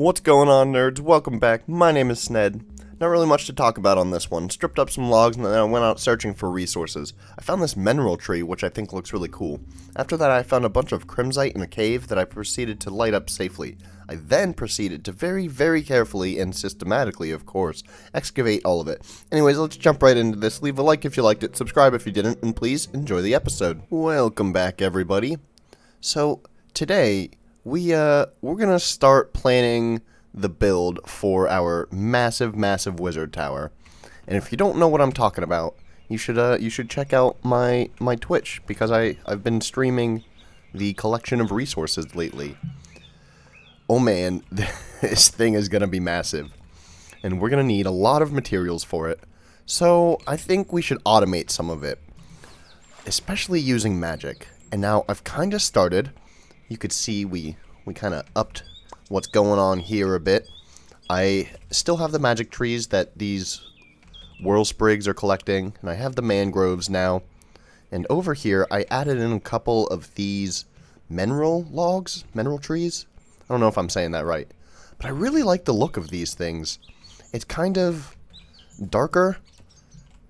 What's going on, nerds? Welcome back. My name is Sned. Not really much to talk about on this one. Stripped up some logs and then I went out searching for resources. I found this mineral tree, which I think looks really cool. After that, I found a bunch of crimsite in a cave that I proceeded to light up safely. I then proceeded to very carefully and systematically, of course, excavate all of it. Anyways, let's jump right into this. Leave a like if you liked it, subscribe if you didn't, and please enjoy the episode. Welcome back, everybody. So, today, we're gonna start planning the build for our massive wizard tower. And if you don't know what I'm talking about, you should check out my Twitch, because I've been streaming the collection of resources lately. Oh man, this thing is gonna be massive. And we're gonna need a lot of materials for it. So I think we should automate some of it, especially using magic. And now I've kind of started. You could see we kind of upped what's going on here a bit. I still have the magic trees that these whirl sprigs are collecting, and I have the mangroves now. And over here, I added in a couple of these mineral trees. I don't know if I'm saying that right, but I really like the look of these things. It's kind of darker,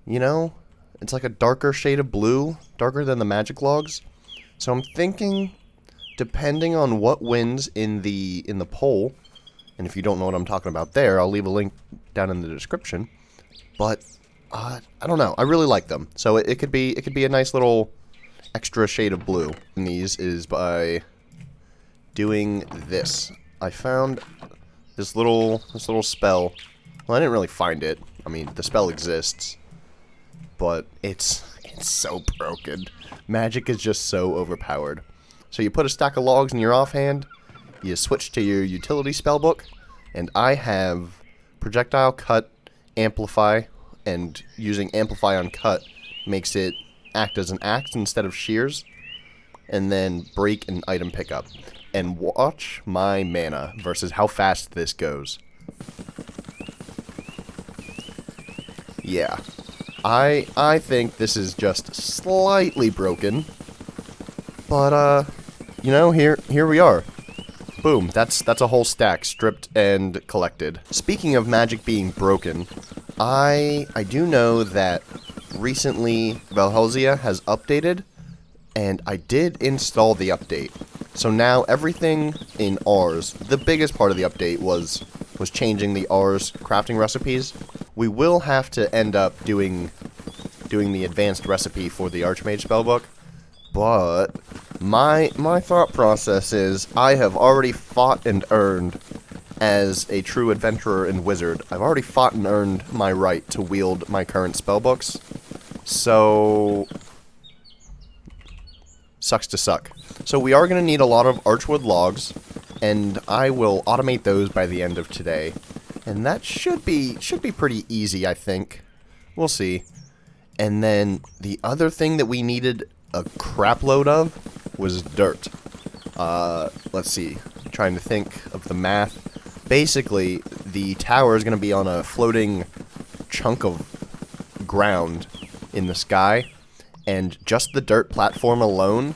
you know? It's like a darker shade of blue, darker than the magic logs. So I'm thinking, depending on what wins in the poll, and if you don't know what I'm talking about there, I'll leave a link down in the description. But I don't know. I really like them, so it could be a nice little extra shade of blue. And these is by doing this. I found this little spell. Well, I didn't really find it. I mean, the spell exists, but it's so broken. Magic is just so overpowered. So you put a stack of logs in your offhand, you switch to your utility spellbook, and I have projectile, cut, amplify, and using amplify on cut makes it act as an axe instead of shears, and then break and item pickup. And watch my mana versus how fast this goes. Yeah. I think this is just slightly broken, but you know, here we are. Boom, that's a whole stack stripped and collected. Speaking of magic being broken, I do know that recently Valhelsia has updated, and I did install the update. So now everything in R's, the biggest part of the update was changing the R's crafting recipes. We will have to end up doing the advanced recipe for the Archmage spellbook, but my thought process is I have already fought and earned as a true adventurer and wizard. I've already fought and earned my right to wield my current spellbooks. So sucks to suck. So we are going to need a lot of archwood logs, and I will automate those by the end of today. And that should be pretty easy, I think. We'll see. And then the other thing that we needed a crap load of was dirt. Let's see. I'm trying to think of the math. Basically, the tower is going to be on a floating chunk of ground in the sky, and just the dirt platform alone,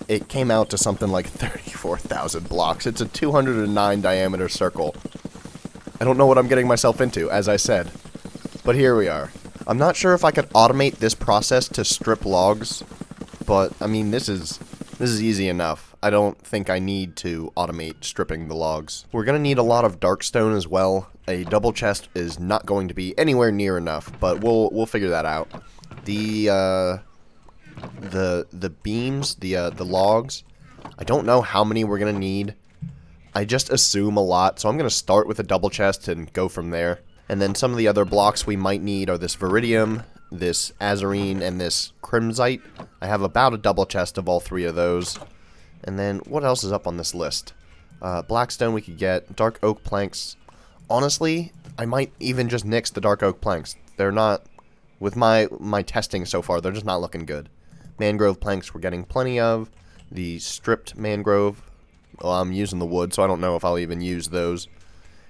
it came out to something like 34,000 blocks. It's a 209 diameter circle. I don't know what I'm getting myself into, as I said, but here we are. I'm not sure if I could automate this process to strip logs, but I mean, this is easy enough. I don't think I need to automate stripping the logs. We're going to need a lot of dark stone as well. A double chest is not going to be anywhere near enough, but we'll figure that out. The beams, the logs, I don't know how many we're going to need. I just assume a lot, so I'm going to start with a double chest and go from there. And then some of the other blocks we might need are this viridium, this azurine, and this crimsite. I have about a double chest of all three of those. And then what else is up on this list? Blackstone we could get, dark oak planks. Honestly, I might even just nix the dark oak planks. They're not, with my testing so far, they're just not looking good. Mangrove planks we're getting plenty of. The stripped mangrove, well, I'm using the wood, so I don't know if I'll even use those.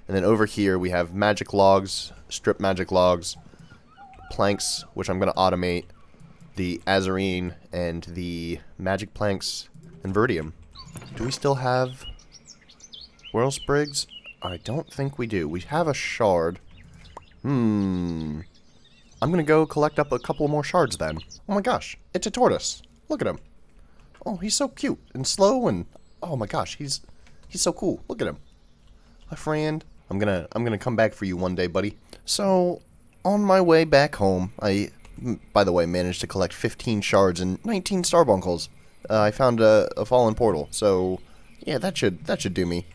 And then over here we have magic logs, stripped magic logs, planks, which I'm going to automate, the azurine, and the magic planks and viridium. Do we still have whirl sprigs? I don't think we do. We have a shard. I'm gonna go collect up a couple more shards then. Oh my gosh, it's a tortoise. Look at him. Oh, he's so cute and slow and oh my gosh, he's so cool. Look at him. My friend. I'm gonna come back for you one day, buddy. So, on my way back home, I, by the way, managed to collect 15 shards and 19 starbunkles. I found a fallen portal, so yeah, that should do me.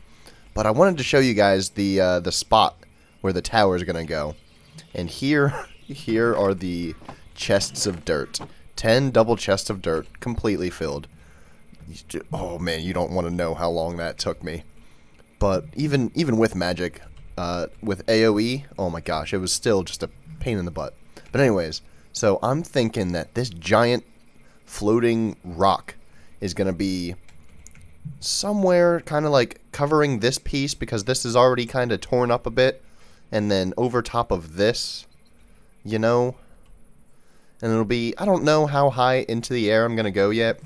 But I wanted to show you guys the spot where the tower is gonna go, and here are the chests of dirt. 10 double chests of dirt, completely filled. Oh man, you don't want to know how long that took me. But even with magic, with AoE, oh my gosh, it was still just a pain in the butt. But anyways, so I'm thinking that this giant floating rock is going to be somewhere kind of like covering this piece because this is already kind of torn up a bit. And then over top of this, you know, and it'll be, I don't know how high into the air I'm going to go yet.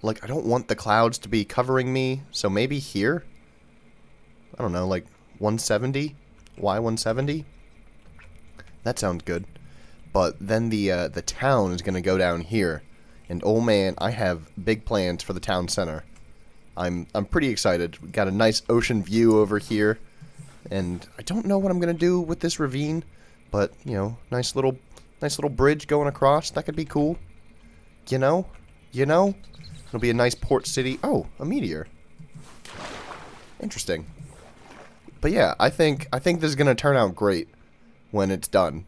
Like, I don't want the clouds to be covering me, so maybe here? I don't know, like 170? Why 170? That sounds good. But then the town is going to go down here. And oh man, I have big plans for the town center. I'm pretty excited. We got a nice ocean view over here. And I don't know what I'm going to do with this ravine, but, you know, nice little bridge going across. That could be cool. You know? It'll be a nice port city. Oh, a meteor. Interesting. But yeah, I think this is going to turn out great when it's done.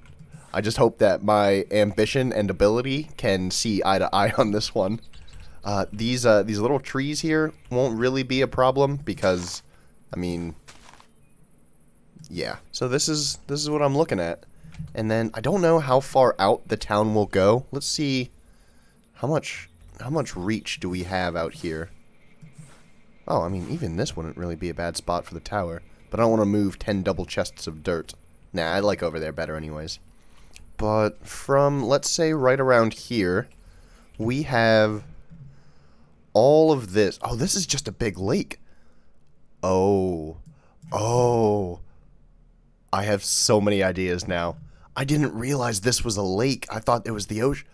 I just hope that my ambition and ability can see eye to eye on this one. These little trees here won't really be a problem because, I mean, yeah. So this is what I'm looking at. And then I don't know how far out the town will go. Let's see how much reach do we have out here? Oh, I mean, even this wouldn't really be a bad spot for the tower. But I don't want to move 10 double chests of dirt. Nah, I like over there better anyways. But from, let's say, right around here, we have all of this. Oh, this is just a big lake. Oh. I have so many ideas now. I didn't realize this was a lake. I thought it was the ocean.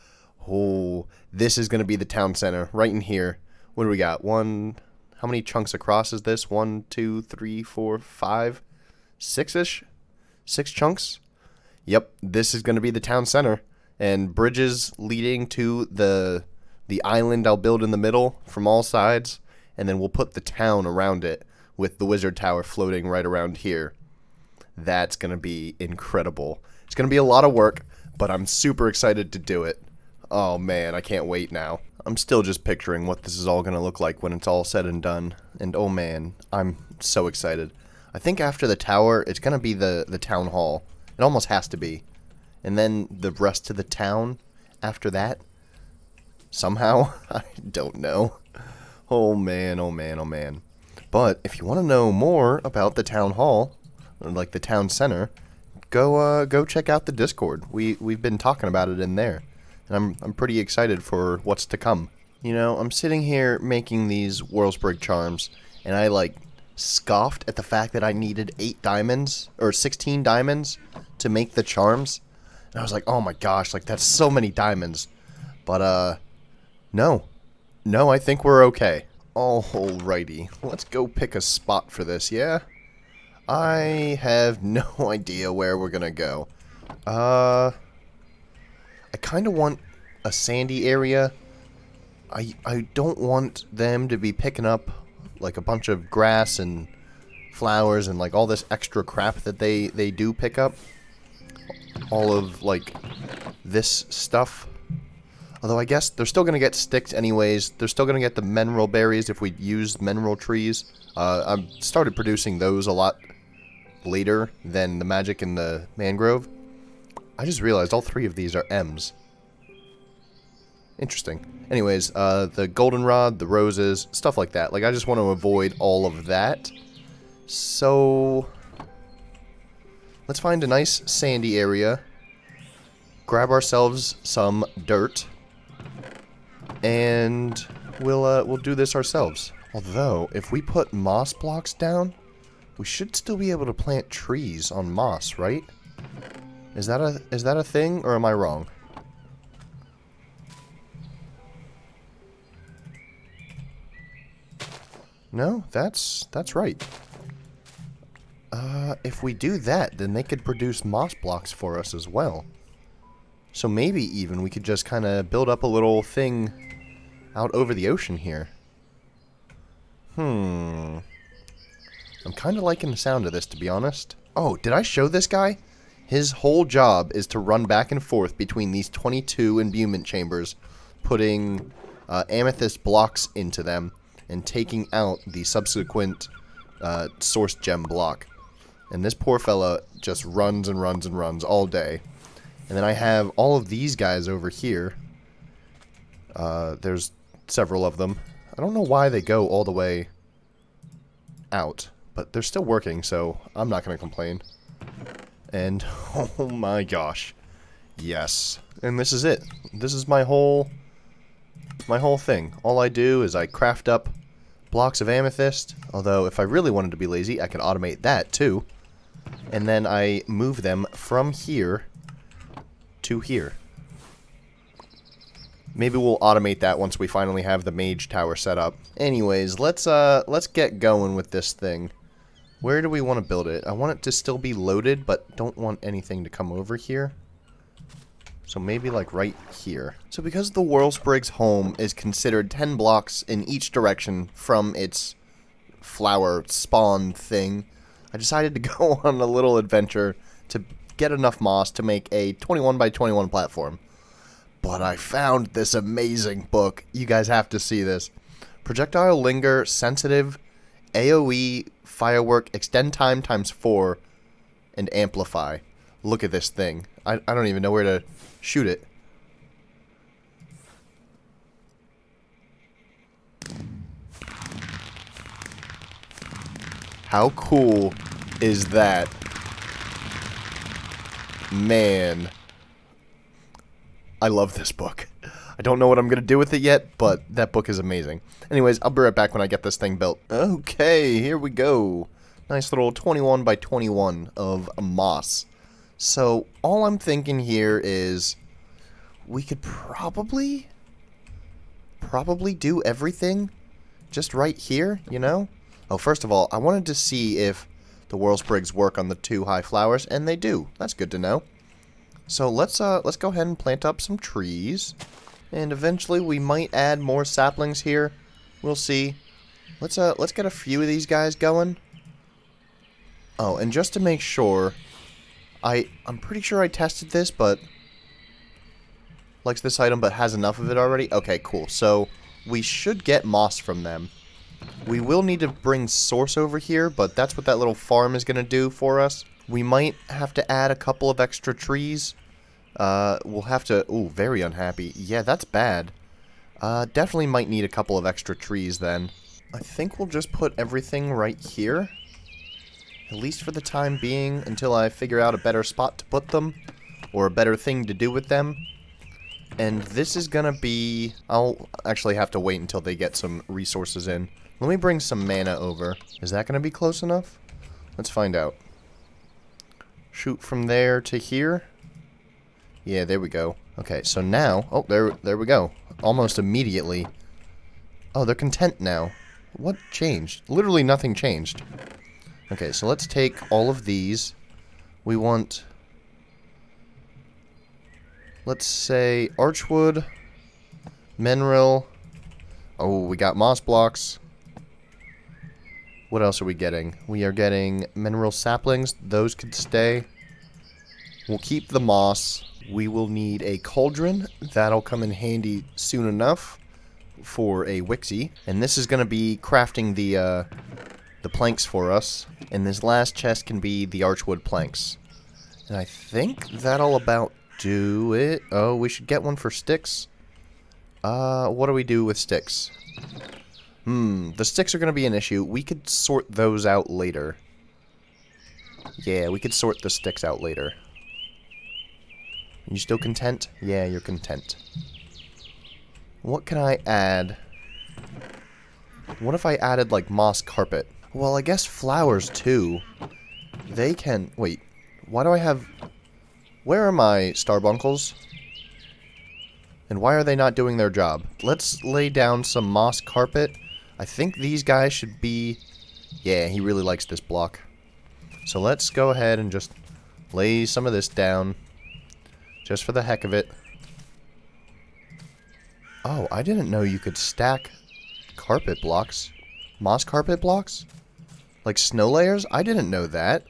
Oh, this is going to be the town center right in here. What do we got? How many chunks across is this? 1, 2, 3, 4, 5, 6-ish? 6 chunks? Yep, this is going to be the town center. And bridges leading to the island I'll build in the middle from all sides. And then we'll put the town around it with the wizard tower floating right around here. That's going to be incredible. It's going to be a lot of work, but I'm super excited to do it. Oh man, I can't wait now. I'm still just picturing what this is all going to look like when it's all said and done. And oh man, I'm so excited. I think after the tower, it's going to be the town hall. It almost has to be. And then the rest of the town after that. Somehow, I don't know. Oh man, oh man, oh man. But if you want to know more about the town hall, like the town center, go check out the Discord. We've been talking about it in there. And I'm pretty excited for what's to come. You know, I'm sitting here making these Whirlsprig charms, and I, like, scoffed at the fact that I needed 8 diamonds, or 16 diamonds, to make the charms. And I was like, oh my gosh, like, that's so many diamonds. But, no. No, I think we're okay. Alrighty, let's go pick a spot for this, yeah? I have no idea where we're gonna go. I kind of want a sandy area. I don't want them to be picking up like a bunch of grass and flowers and like all this extra crap that they do pick up. All of like this stuff. Although I guess they're still going to get sticks anyways. They're still going to get the mineral berries if we use mineral trees. I've started producing those a lot later than the magic in the mangrove. I just realized all 3 of these are M's. Interesting. Anyways, the goldenrod, the roses, stuff like that. Like, I just want to avoid all of that. So, let's find a nice sandy area. Grab ourselves some dirt. And we'll do this ourselves. Although, if we put moss blocks down, We should still be able to plant trees on moss, right? Is that a thing, or am I wrong? No, that's right. If we do that, then they could produce moss blocks for us as well. So maybe even we could just kind of build up a little thing out over the ocean here. I'm kind of liking the sound of this, to be honest. Oh, did I show this guy? His whole job is to run back and forth between these 22 imbuement chambers, putting amethyst blocks into them, and taking out the subsequent source gem block. And this poor fella just runs and runs and runs all day. And then I have all of these guys over here. There's several of them. I don't know why they go all the way out, but they're still working, so I'm not going to complain. And, oh my gosh. Yes. And this is it. This is my whole thing. All I do is I craft up blocks of amethyst, although if I really wanted to be lazy, I could automate that too. And then I move them from here to here. Maybe we'll automate that once we finally have the mage tower set up. Anyways, let's get going with this thing. Where do we want to build it? I want it to still be loaded, but don't want anything to come over here. So maybe like right here. So because the Whirlsprig's home is considered 10 blocks in each direction from its flower spawn thing, I decided to go on a little adventure to get enough moss to make a 21 by 21 platform. But I found this amazing book. You guys have to see this. Projectile Linger, Sensitive, AoE, Firework, Extend Time ×4, and Amplify. Look at this thing. I don't even know where to shoot it. How cool is that? Man. I love this book. I don't know what I'm going to do with it yet, but that book is amazing. Anyways, I'll be right back when I get this thing built. Okay, here we go. Nice little 21 by 21 of moss. So, all I'm thinking here is we could probably do everything just right here, you know? Oh, first of all, I wanted to see if the Whirlsprigs work on the 2 high flowers, and they do. That's good to know. So let's go ahead and plant up some trees, and eventually we might add more saplings here. We'll see. Let's get a few of these guys going. Oh, and just to make sure, I'm pretty sure I tested this, but likes this item but has enough of it already. Okay, cool. So we should get moss from them. We will need to bring source over here, but that's what that little farm is going to do for us. We might have to add a couple of extra trees. We'll have to... Ooh, very unhappy. Yeah, that's bad. Definitely might need a couple of extra trees then. I think we'll just put everything right here. At least for the time being, until I figure out a better spot to put them. Or a better thing to do with them. And this is gonna be... I'll actually have to wait until they get some resources in. Let me bring some mana over. Is that gonna be close enough? Let's find out. Shoot from there to here. Yeah, there we go. Okay, so now... Oh, there we go. Almost immediately. Oh, they're content now. What changed? Literally nothing changed. Okay, so let's take all of these. We want... Let's say Archwood, Mineral. Oh, we got moss blocks. What else are we getting? We are getting mineral saplings. Those could stay. We'll keep the moss. We will need a cauldron. That'll come in handy soon enough for a Wixie. And this is going to be crafting the planks for us. And this last chest can be the Archwood planks. And I think that'll about do it. Oh, we should get one for sticks. What do we do with sticks? The sticks are going to be an issue. We could sort those out later. Yeah, we could sort the sticks out later. You still content? Yeah, you're content. What can I add? What if I added, like, moss carpet? Well, I guess flowers, too. They can... Wait. Why do I have... Where are my starbunkles? And why are they not doing their job? Let's lay down some moss carpet. I think these guys should be... Yeah, he really likes this block. So let's go ahead and just lay some of this down. Just for the heck of it. Oh, I didn't know you could stack carpet blocks. Moss carpet blocks? Like snow layers? I didn't know that.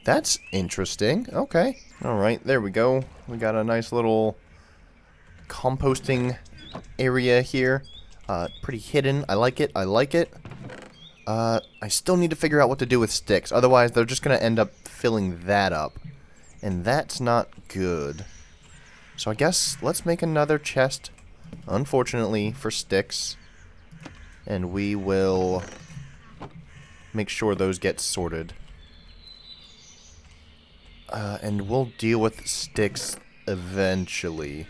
That's interesting. Okay. Alright, there we go. We got a nice little composting area here. Pretty hidden. I like it. I like it. I still need to figure out what to do with sticks. Otherwise, they're just going to end up filling that up. And that's not good. So I guess let's make another chest, unfortunately, for sticks. And we will make sure those get sorted. And we'll deal with sticks eventually.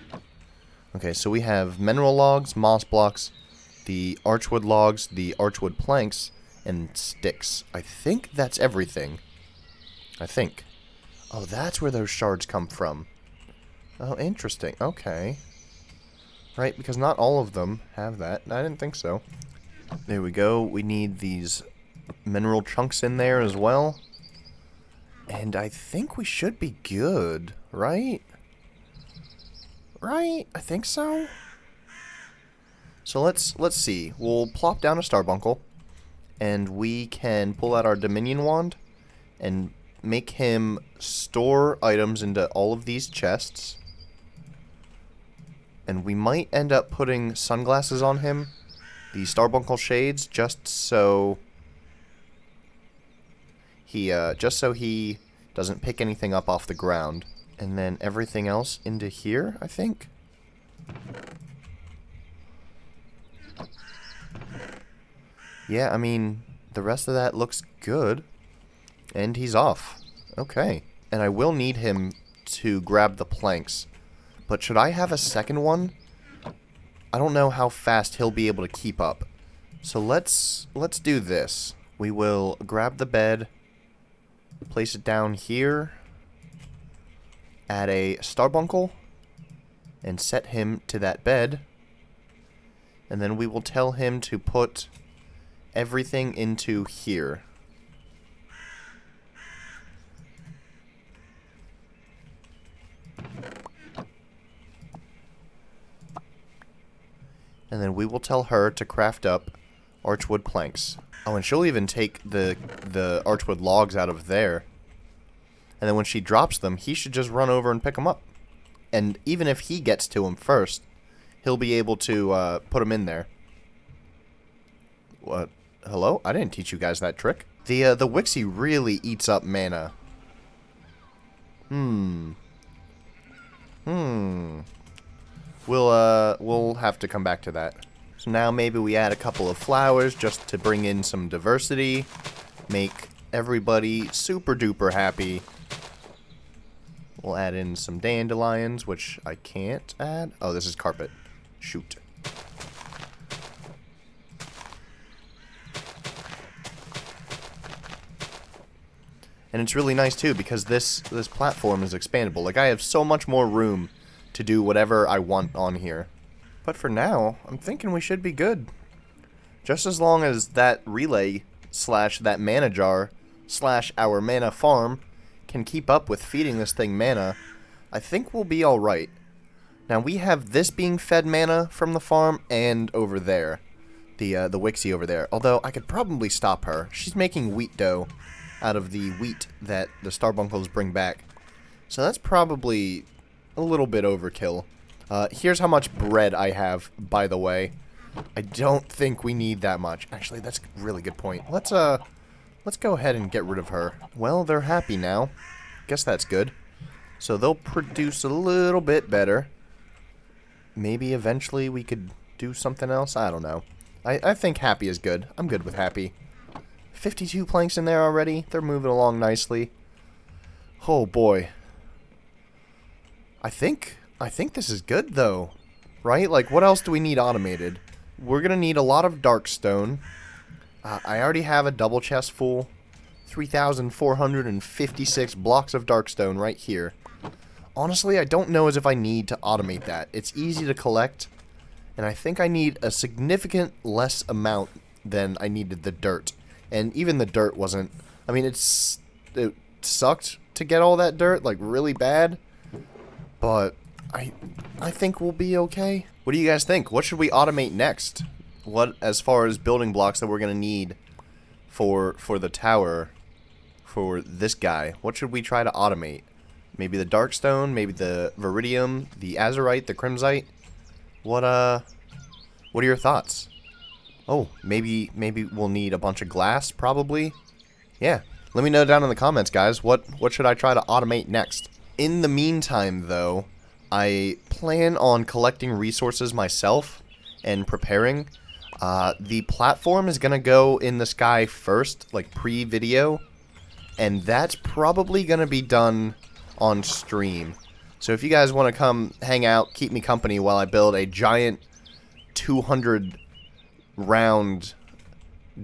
Okay, so we have mineral logs, moss blocks, the archwood logs, the archwood planks, and sticks. I think that's everything. I think. Oh, that's where those shards come from. Oh, interesting. Okay. Right, because not all of them have that. I didn't think so. There we go. We need these mineral chunks in there as well. And I think we should be good, right? Right? I think so. So let's see. We'll plop down a starbuncle, and we can pull out our Dominion wand and make him store items into all of these chests. And we might end up putting sunglasses on him, the starbuncle shades, just so he doesn't pick anything up off the ground. And then everything else into here, I think. Yeah, I mean, the rest of that looks good. And he's off. Okay. And I will need him to grab the planks. But should I have a second one? I don't know how fast he'll be able to keep up. So let's do this. We will grab the bed, place it down here, add a starbuncle, and set him to that bed. And then we will tell him to put everything into here. And then we will tell her to craft up archwood planks. Oh, and she'll even take the archwood logs out of there. And then when she drops them, he should just run over and pick them up. And even if he gets to them first, he'll be able to put them in there. What? Hello? I didn't teach you guys that trick. The Wixie really eats up mana. We'll have to come back to that. So now maybe we add a couple of flowers just to bring in some diversity. Make everybody super duper happy. We'll add in some dandelions, which I can't add. Oh, this is carpet. Shoot. And it's really nice too because this platform is expandable. Like I have so much more room to do whatever I want on here. But for now, I'm thinking we should be good. Just as long as that relay / that mana jar / our mana farm can keep up with feeding this thing mana, I think we'll be alright. Now we have this being fed mana from the farm and over there. The Wixie over there. Although I could probably stop her. She's making wheat dough out of the wheat that the starbunkles bring back. So that's probably a little bit overkill. Here's how much bread I have, by the way. I don't think we need that much. Actually, that's a really good point. Let's go ahead and get rid of her. Well, they're happy now. Guess that's good. So they'll produce a little bit better. Maybe eventually we could do something else? I don't know. I think happy is good. I'm good with happy. 52 planks in there already. They're moving along nicely. Oh boy. I think this is good though. Right? Like what else do we need automated? We're gonna need a lot of dark stone. I already have a double chest full. 3,456 blocks of darkstone right here. Honestly, I don't know as if I need to automate that. It's easy to collect, and I think I need a significant less amount than I needed the dirt. And even the dirt wasn't... I mean, it sucked to get all that dirt, like, really bad. But I think we'll be okay. What do you guys think? What should we automate next? What, as far as building blocks that we're going to need for the tower, for this guy, what should we try to automate? Maybe the darkstone, maybe the viridium, the azurite, the crimsite? What are your thoughts? Oh, maybe we'll need a bunch of glass, probably? Yeah, let me know down in the comments, guys. What should I try to automate next? In the meantime, though, I plan on collecting resources myself and preparing. The platform is going to go in the sky first, like pre-video, and that's probably going to be done on stream. So if you guys want to come hang out, keep me company while I build a giant 200 round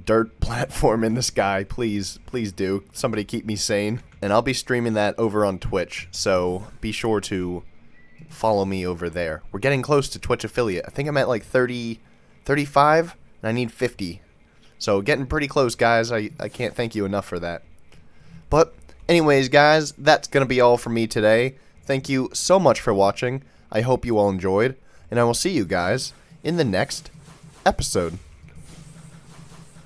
dirt platform in the sky, please do. Somebody keep me sane. And I'll be streaming that over on Twitch, so be sure to follow me over there. We're getting close to Twitch affiliate. I think I'm at like 35, and I need 50. So getting pretty close, guys. I can't thank you enough for that. But anyways, guys, that's going to be all for me today. Thank you so much for watching. I hope you all enjoyed, and I will see you guys in the next episode.